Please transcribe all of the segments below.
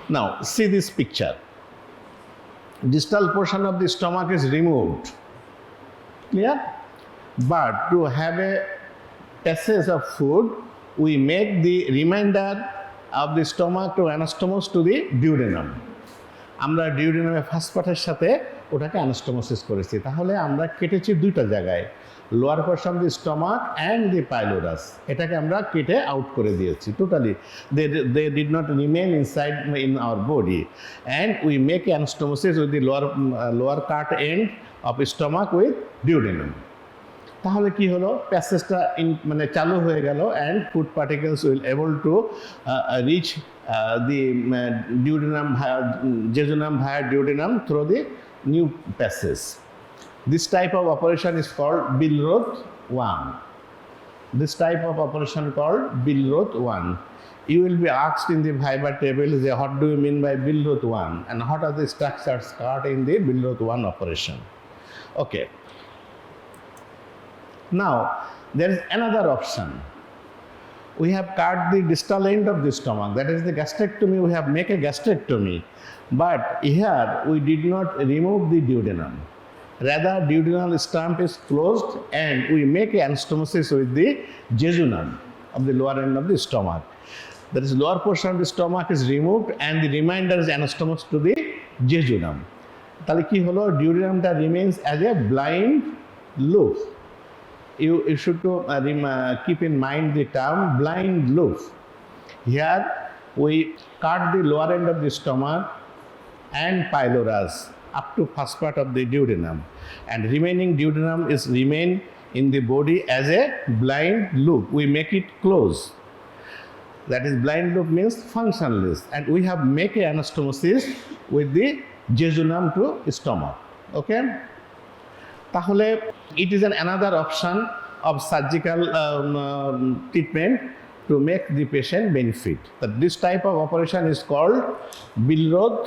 Now see this picture. Distal portion of the stomach is removed. Clear? But to have a passage of food, we make the remainder of the stomach to anastomose to the duodenum. আমরা ডিউডেনামে first পার্টের সাথে ওটাকে anastomosis করেছি। তাহলে আমরা কেটেছি দুইটা জায়গায়, lower portion of the stomach and the pylorus, এটাকে আমরা কেটে আউট করে দিয়েছি totally. They did not remain inside in our body and we make anastomosis with the lower cut end of stomach with duodenum. তাহলে কি হলো, প্যাসেজটা মানে চালু হয়ে গেল and food particles will able to reach the duodenum, jejunum via duodenum through the new passage. This type of operation is called Pulerhat 1. This type of operation called Pulerhat 1. You will be asked in the Viva table, what do you mean by Pulerhat 1 and what are the structures caught in the Pulerhat 1 operation. Okay. Now there is another option. We have cut the distal end of the stomach, that is the gastrectomy. We have make a gastrectomy, but here we did not remove the duodenum. Rather, duodenal stump is closed and we make an anastomosis with the jejunum of the lower end of the stomach. That is, lower portion of the stomach is removed and the remainder is anastomosed to the jejunum. তাহলে কি হলো, duodenumটা remains as a blind loop. You should keep in mind the term blind loop. Here we cut the lower end of the stomach and pylorus up to first part of the duodenum, and remaining duodenum is remain in the body as a blind loop. We make it close. That is, blind loop means functionless, and we have make a anastomosis with the jejunum to stomach. Okay. তাহলে it is another option of surgical treatment to make the patient benefit. That this type of operation is called Pulerhat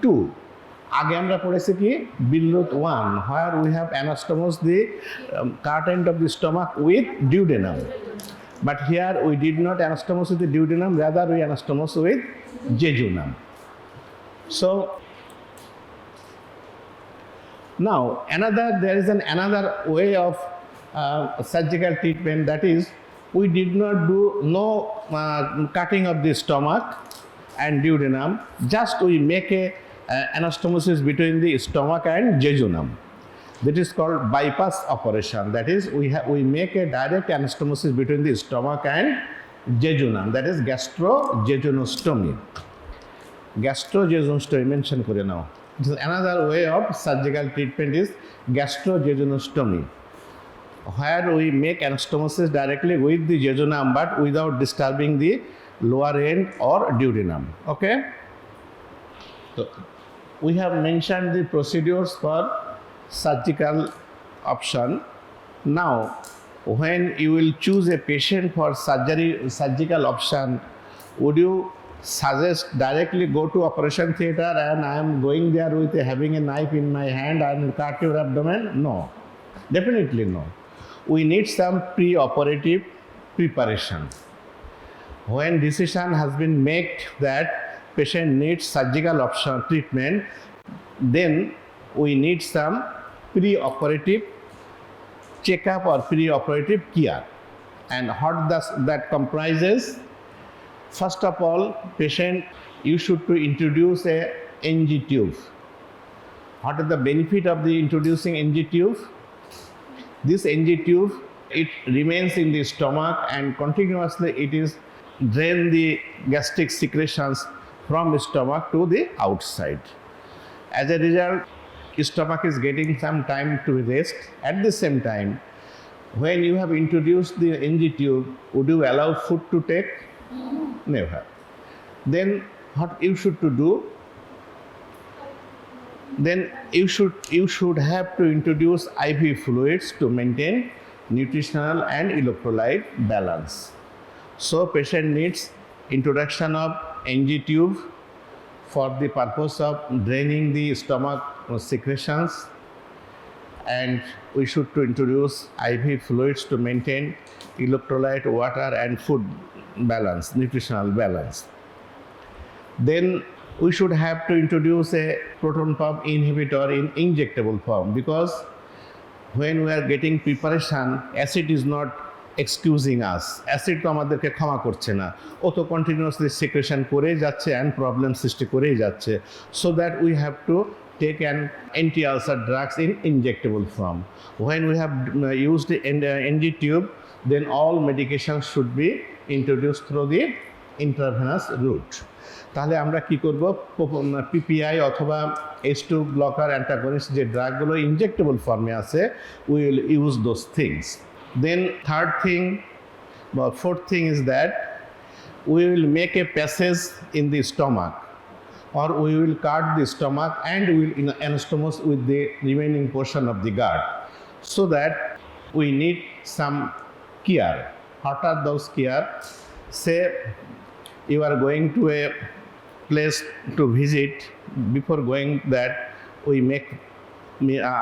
2. আগে আমরা পড়েছি কি Pulerhat 1, where we have anastomosed the cut end of the stomach with duodenum. But here we did not anastomose with the duodenum, rather we anastomose with jejunum. So now there is another way of surgical treatment, that is, we did not do no cutting of the stomach and duodenum, just we make a anastomosis between the stomach and jejunum. That is called bypass operation. That is, we make a direct anastomosis between the stomach and jejunum. That is gastrojejunostomy. Gastrojejunostomy mention করে নাও. Another way of surgical treatment is gastrojejunostomy, where we make anastomosis directly with the jejunum but without disturbing the lower end or duodenum. Okay. So we have mentioned the procedures for surgical option. Now, when you will choose a patient for surgical option, would you suggest directly go to operation theater and I am going there with having a knife in my hand and cut your abdomen? No, definitely no. We need some pre-operative preparation. When decision has been made that patient needs surgical option treatment, then we need some pre-operative checkup or pre-operative care. And what does that comprises? First of all, patient, you should to introduce a NG tube. What is the benefit of the introducing NG tube? This NG tube, it remains in the stomach and continuously it is drain the gastric secretions from the stomach to the outside. As a result, stomach is getting some time to rest. At the same time, when you have introduced the NG tube, would you allow food to take? Never. Then what you should to do? Then you should have to introduce IV fluids to maintain nutritional and electrolyte balance. So patient needs introduction of NG tube for the purpose of draining the stomach secretions, and we should to introduce IV fluids to maintain electrolyte, water and food balance, nutritional balance. then we should have to introduce a proton pump inhibitor in injectable form, because when we are getting preparation, acid is not excusing us. Acid তো আমাদেরকে ক্ষমা করছে না, ও তো continuously secretion করেই যাচ্ছে and problem সৃষ্টি করেই যাচ্ছে, so that we have to take an anti-ulcer drugs in injectable form. When we have used the NG tube, then all medications should be introduced through the intravenous route. তাহলে আমরা কি করব, PPI অথবা H2 blocker antagonist যে ড্রাগগুলো injectable ফর্মে আছে, we will use those things. Then third thing বা fourth thing is that we will make a passage in the stomach, or we will cut the stomach and we will anastomose with the remaining portion of the gut, so that we need some care. What are those care? Say you are going to a place to visit, before going that we make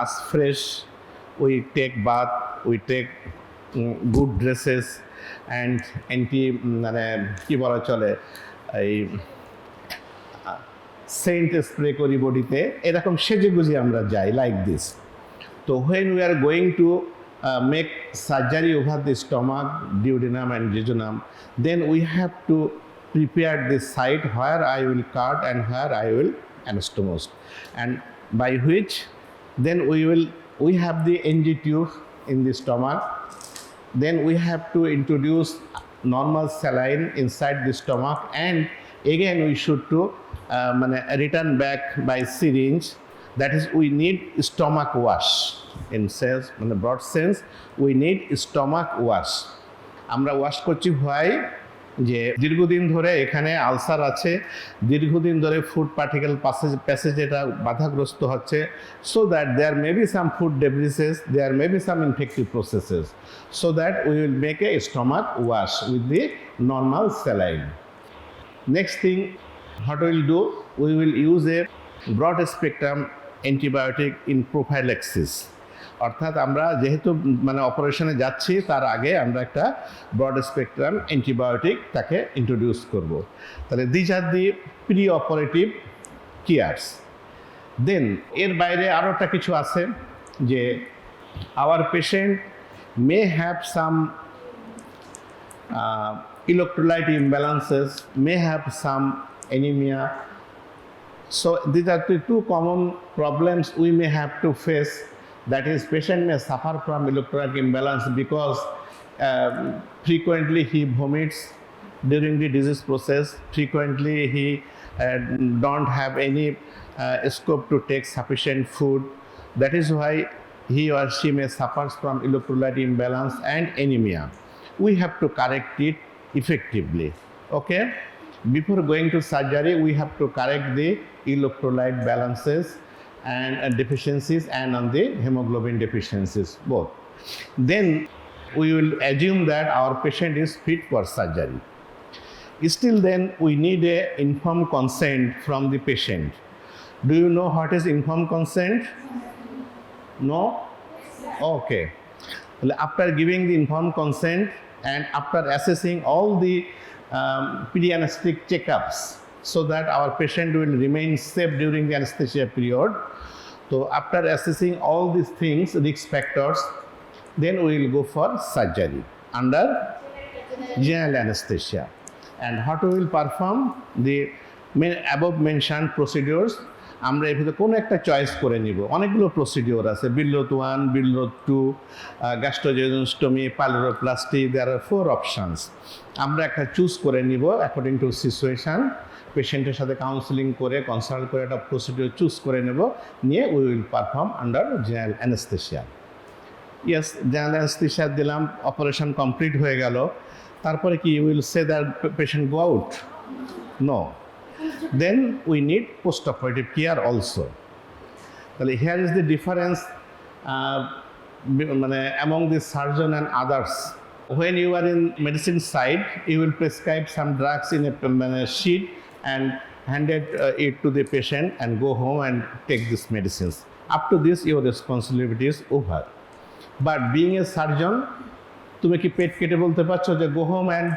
us fresh, we take bath, we take good dresses and কি বলা চলে এই Saint spray করি বডিতে, এরকম সেজে গুজে আমরা যাই লাইক দিস। তো when we are going to make surgery over the stomach, duodenum and jejunum, then we have to prepare the site where I will cut and where I will anastomose, and by which then we have the NG tube in the stomach. Then we have to introduce normal saline inside the stomach, and again we should to return back by syringe. That is, we need stomach wash. In sense, in the broad sense, we need stomach wash. আমরা wash করছি হয় যে দীর্ঘদিন ধরে এখানে ulcer আছে, দীর্ঘদিন ধরে ফুড পার্টিকেল প্যাসেজ এটা বাধাগ্রস্ত হচ্ছে, so that there may be some food debrises, there may be some infective processes, so that we will make a stomach wash with the normal saline. Next thing, what we will do, we will use a broad spectrum antibiotic in prophylaxis. অর্থাৎ আমরা যেহেতু অপারেশনে যাচ্ছি, তার আগে আমরা একটা broad spectrum antibiotic তাকে ইন্ট্রোডিউস করব। তাহলে these are the pre operative cares. Then এর বাইরে আরও একটা কিছু আছে যে our patient may have some electrolyte imbalances, may have some anemia. So these are the two common problems we may have to face. That is, patient may suffer from electrolyte imbalance because frequently he vomits during the disease process, frequently he don't have any scope to take sufficient food. That is why he or she may suffer from electrolyte imbalance and anemia. We have to correct it effectively. Okay, before going to surgery, we have to correct the electrolyte balances and deficiencies and on the hemoglobin deficiencies both. Then we will assume that our patient is fit for surgery. Still then we need a informed consent from the patient. Do you know what is informed consent? No? Okay. After giving the informed consent and after assessing all the pre-anesthetic checkups, so that our patient will remain safe during the anesthesia period. So after assessing all these things, risk factors, then we will go for surgery under general anesthesia. And what we will perform, the above mentioned procedures, আমরা এর ভিতরে কোনো একটা choice করে নিব। অনেকগুলো procedure আছে, বিলরোথ 1, বিলরোথ 2, গ্যাস্ট্রোজেনোস্টমি, পাইলোরোপ্লাস্টি, দেয়ার আর 4 options. আমরা একটা চুজ করে নিব অ্যাকর্ডিং টু সিচুয়েশান, পেশেন্টের সাথে কাউন্সিলিং করে কনসাল্ট করে একটা প্রসিডিওর চুজ করে নেব, নিয়ে we will perform under general anaesthesia. Yes, general anaesthesia দিলাম, অপারেশন কমপ্লিট হয়ে গেল, তারপরে কি will say that patient go out? No, then we need post-operative care also. Here is the difference among the surgeon and others. When you are in medicine side, you will prescribe some drugs in a sheet and hand it to the patient and go home and take these medicines. Up to this, your responsibility is over. But being a surgeon, তুমি কি পেট কেটে বলতে পারছো যে go home and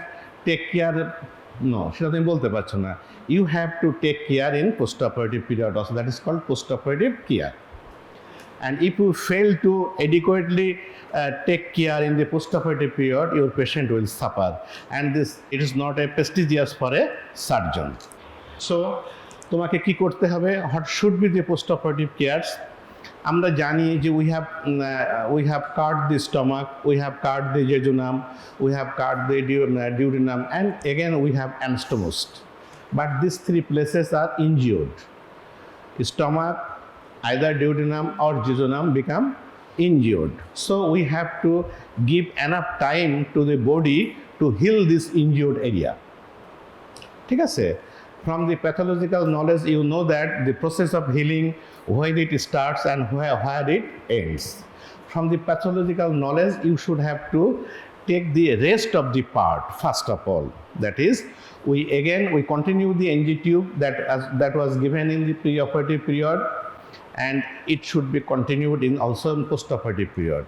take care No, সেটা তুমি বলতে পারছো না। You have to take care in post-operative period also. That is called post-operative care. And if you fail to adequately take care in the post-operative period, your patient will suffer. And this, it is not a prestigious for a surgeon. So, তোমাকে কি করতে হবে? What should be the post-operative cares? আমরা জানি যে we have cut the stomach, we have cut the jejunum, we have cut the duodenum, and again we have anastomosed. But these three places are injured. Stomach, either duodenum or jejunum become injured. So we have to give enough time to the body to heal this injured area. ঠিক আছে? From the pathological knowledge, you know that the process of healing, where it starts and where it ends. From the pathological knowledge, you should have to take the rest of the part first of all. That is, we continue the NG tube that was given in the preoperative period, and it should be continued in also in postoperative period.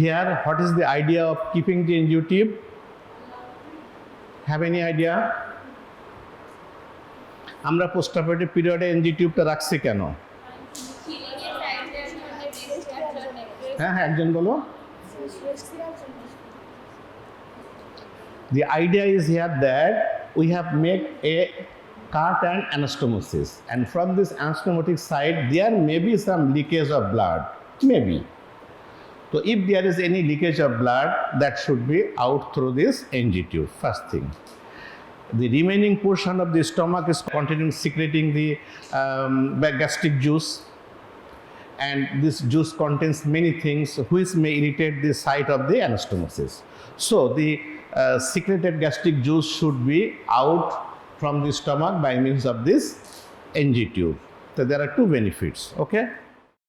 Here, what is the idea of keeping the NG tube? Have any idea? আমরা postoperative পিরিয়ডে NG টিউবটা রাখছি কেন? হ্যাঁ একজন বলো। The idea is here that we have made a cut and anastomosis, and from this anastomotic side there may be some leakage of blood, maybe. So if there is any leakage of blood, that should be out through this NG tube, first thing. The remaining portion of the stomach is continuing secreting the gastric juice, and this juice contains many things which may irritate the site of the anastomosis. So the secreted gastric juice should be out from the stomach by means of this NG tube. So there are two benefits, okay?